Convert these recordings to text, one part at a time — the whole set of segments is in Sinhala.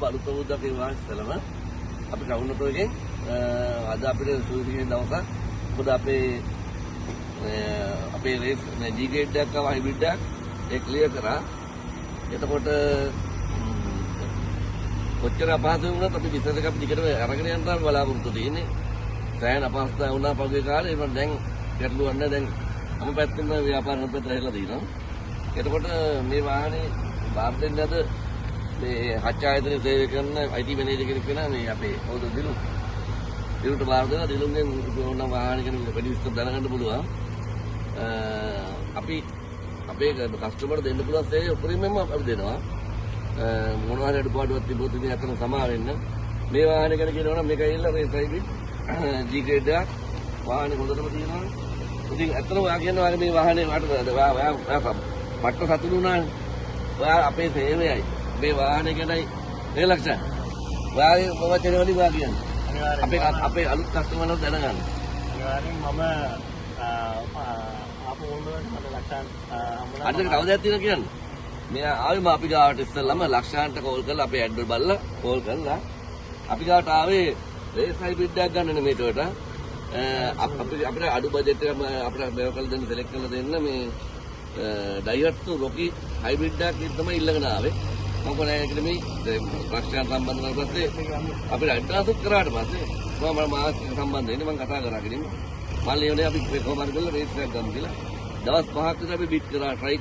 අලුත් අවුරුද්දක ඒ වාහනේ ඉස්සලම අපි ටවුන් එකෙන් අද අපිට සුදුසු දවසක්. මොකද අපේ රේස් G grade එකක් ආව හයිබ්‍රිඩ් එකක් ඒ ක්ලියර් කරා. එතකොට කොච්චර අපහසු වුණත් අපි බිස්නස් එකක් දිගටම අරගෙන යන්න තමයි බලාපොරොත්තු වෙන්නේ. සෑහෙන අපහසුතාව වුණා පහුගිය කාලේ. ඒක දැන් ගැටලුවක් නැහැ. දැන් අම පැත්තෙන් ව්‍යාපාර පැත්තට හැරිලා තියෙනවා. එතකොට මේ වාහනේ බාර දෙන්න අද මේ හච් ආයතනයේ සේවය කරන IT මැනේජර් කෙනෙක් වෙනා මේ අපේ හොද දිලුට බාර දෙනවා. දිලුන්ගෙන් ඕන වාහන ගැන වැඩි විස්තර දැනගන්න පුළුවන්. අපි අපේ කස්ටමර් දෙන්න පුළුවන් සේවය උපරිමයෙන්ම අපි දෙනවා. මොනවා හරි අඩුපාඩුවක් තිබුණොත් ඉතින් අතන සමා වෙන්න. මේ වාහනේ ගැන කියනවා නම් මේක ඇවිල්ලා රේස් හයිබ්‍රිඩ් G grade එකක්. වාහනේ හොඳටම තියෙනවා. ඉතින් අතන ඔයා කියනවා මේ වාහනේ මට සතුටු වුණානේ. ඔයා අපේ සේවයයි මේ වාහනේ ගැනයි මේ ලක්ෂණ. ඔයාගේ වචන වලින් ඔයා කියන්නේ. අපේ අලුත් කස්ටමර්ලට දැනගන්න. අනිවාර්යෙන් මම ආපු ඕනකට මට ලක්ෂණ හම්බුණා. අද කවදාද තියෙනවා කියන්නේ? මේ ආවෙම අපි ගාවට ඉස්සෙල්ලාම ලක්ෂාන්ට කෝල් කරලා අපේ ඇඩ් වල බලලා කෝල් කරලා අපි ගාවට ආවේ රේස් හයිබ්‍රිඩ් එකක් ගන්න නෙමෙයිට අපිට අඩු බජට් එකක් අපිට මේව කරලා දෙන්න සිලෙක්ට් කරලා දෙන්න මේ ඩයිවර්ට් රොකි හයිබ්‍රිඩ් එකක් තමයි ඉල්ලගෙන ආවේ. මම කොහේ නෙමෙයි ලක්ෂාන් සම්බන්ධ කරලා පස්සේ අපිට ඇඩ්වාන්ස් කරාට පස්සේ මම මාස් සම්බන්ධ වෙන්නේ මම කතා කරාගෙන ඉන්නේ. මම ලියුනේ අපි කොහොමද කරලා රේස් එකක් ගන්න කියලා. දවස් 5ක් විතර අපි බිට් කරා try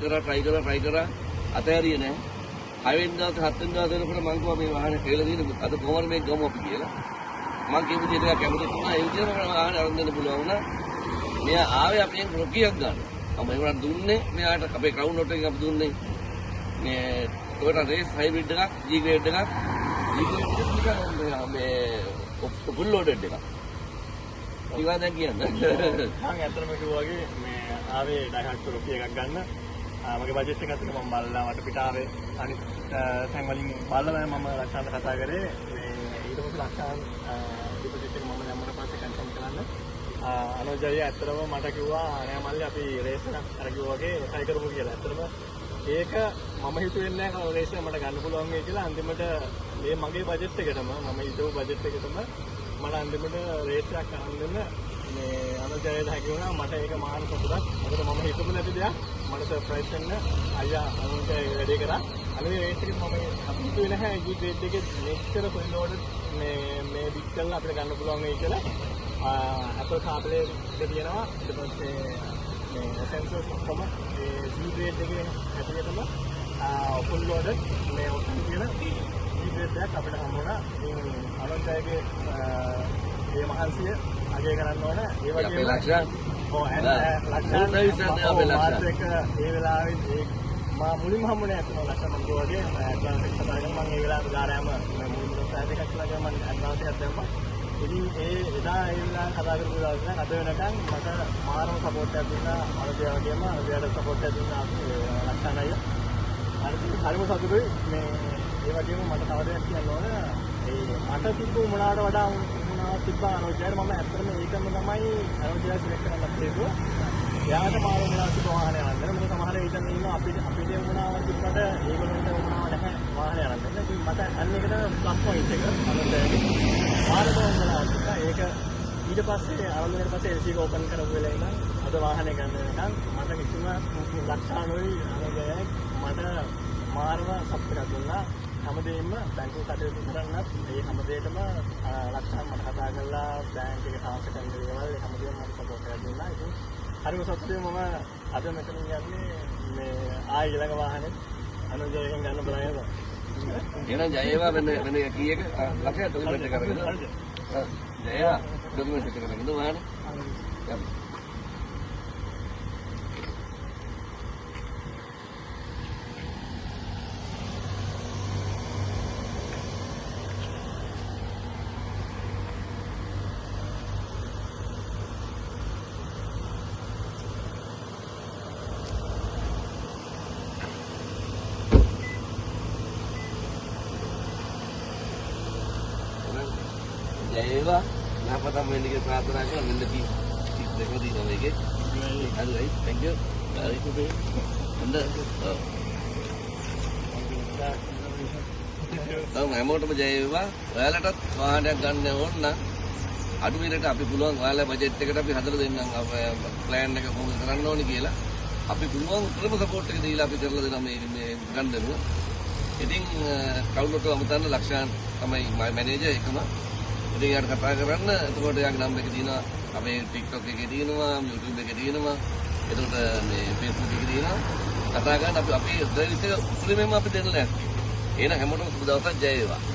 කරා අතහැරියේ නැහැ. 6 වෙනිදා දවස් 7 වෙනිදා දවස් වෙනකොට මම කිව්වා මේ වාහනේ කියලා තියෙන අද කොහොමද මේක ගමු අපි කියලා. මම කියපු දේ ටිකක් කැමති වුණා. ඒ විදිහට මම වාහනේ අරන් දෙන්න පුළුවන් වුණා. මෙයා ආවේ අපෙන් රොකියක් ගන්න. මම ඒකට දුන්නේ මෙයාට අපේ ක්‍රවුන් ලොට් එකෙන් අපි දුන්නේ මේ Toyota race hybrid එකක් G grade එකක් මේ full loaded එකක්. ඊවා දැන් කියන්නේ. මම ඇත්තටම කිව්වා වගේ මේ ආවේ ඩයිහට් රොකි එකක් ගන්න. මගේ බජට් එක අතර මම බලලා මට පිටාවේ අනිත් තැන් වලින් බලලා මම ලක්ෂාන්ට කතා කරේ මේ ඊට පස්සේ ලක්ෂාන් ඩිපොසිට් එක මම දැම්මට පස්සේ කන්ෆර්ම් කරන්න අනුජය ඇත්තටම මට කිව්වා නෑ මල්ලි අපි රේස් එකක් අර කිව්වා වගේ try කරමු කියලා. ඇත්තටම ඒක මම හිතුවේ නෑ රේස් එක මට ගන්න පුළුවන් වෙයි කියලා. අන්තිමට මේ මගේ බජට් එකටම මම හිතුව බජට් එකටම මට අන්තිමට රේස් එකක් අරන් දෙන්න මේ අනුජයට හැකි වුණා. මට ඒක මාන සතුටක්. මොකද මම හිතුව නැති දෙයක් මට සර්ප්‍රයිස් වෙන්න අයියා අනුන්ට වැඩේ කරා. අනිත් රේස් එකේ මම හිතුවේ නැහැ G grade එකේ මෙච්චර full loaded මේ බික් කරලා අපිට ගන්න පුළුවන් වෙයි කියලා. Apple CarPlay එක තියෙනවා. ඊට පස්සේ මේ sensors ඔක්කොම ඒ G grade එකේ ඇතුළතම full loaded මේ ඔක්කොම කියන G grade එකක් අපිට හම්බුණා. ඉතින් අනුන්ටගේ මේ මහන්සිය අගය කරන්න ඕන. ඒ වගේම ලක්ෂණ ලක්ෂණ ඒ වෙලාවේ මා මුලින්ම හම්බුනේ අතන ලක්ෂණ මම වගේ ඇඩ්වාන්ස් එක කතා කරලා මම ඒ වෙලාවට ගාරෑම මුලින්ම සයිඩ් එකක් කියලා ගම මම ඇඩ්වාන්ස් එකක් දැම්මා. ඉතින් ඒ එදා ඒ වෙලාව කතා කරපු දවස් නම් අද වෙනකන් මට මානව සපෝට් එකක් දුන්නා. අරදියා වගේම අරදියාට සපෝට් එකක් දුන්නා ලක්ෂණ අයියා. හරිම සතුටුයි මේ ඒ වගේම මට තව දෙයක් කියන්න ඕන. ඒ මට තිබ්බ මොනවාට වඩා මොනවාක් තිබ්බා අනුජයර මම ඇත්තටම ඒකම තමයි අනුජයර සිලෙක්ට් කරන්න හේතුව. එයාට මාරු වෙනවා තිබ්බ වාහනය යන්න. මොකද සමහර විට ඉන්නවා අපිට මොනවාක් තිබ්බට ඒගොල්ලන්ට මොනවාක් නැහැ වාහනය යන්න. ඉතින් මට අන්න එකට ප්ලස් පොයින්ට් එක අනුජයරගේ මාරුම වුණා. ඒක ඊට පස්සේ ආවලුනට පස්සේ LC එක ඕපන් කරපු වෙලාව ඉඳන් අද වාහනය ගන්න වෙනකන් මට කිසිම ලක්ෂණෝයි අනුජයර මට මාරුම සප්පරක් දුන්නා. හැමදේම බැංකුව කටයුතු කරන්නත් ඒ හැමදේටම ලක්ෂණ මට කතා කරලා බැංක් එකේ ට්‍රාන්ස්ෆර් කරන දේවල් ඒ හැමදේම මට සපෝට් එකක් දුන්නා. ඉතින් හරිම සතුටුයි මම අද මෙතන යන්නේ මේ ආයෙ ඊළඟ වාහනේ අනුජයගෙන් ගන්න බලනවා. එහෙනම් ජයේවා වෙන කීයක ලක්ෂය ඩොක්යුමන්ට් එක කරගෙන ජයේවා ඩොක්යුමන්ට් එක කරගෙන වාහනේ ජයේවා නැපතම වෙන්න කියලා ප්‍රාර්ථනා කරනවා. මෙන්න කී දෙකම දිනවා මේකේ. හරි thank you. හරි හොඳ හැමෝටම ජය වේවා. ඔයාලටත් වාහනයක් ගන්න ඕන නම් අඩු මිලට අපි පුළුවන් ඔයාලා බජට් එකට අපි හදලා දෙන්නම් ප්ලෑන් එක කොහොමද කරන්න ඕනේ කියලා. අපි පුළුවන් ක්‍රම සපෝට් එක දීලා අපි කරලා දෙනවා මේ ගන්නදම. ඉතින් කවුරුත් අමතන්න ලක්ෂාන් තමයි මැනේජර් එකම. ඉතින් යාට කතා කරන්න. එතකොට යාගේ නම්බර් එක තියෙනවා. අපේ TikTok එකේ තියෙනවා, YouTube එකේ තියෙනවා. එතකොට මේ Facebook එකේ තියෙනවා. කතා කරන්න අපි අපේ සර්විස් එක උපරිමයෙන්ම අපි දෙන්න ලෑස්ති. එහෙනම් හැමෝටම සුබ දවසක් ජය වේවා.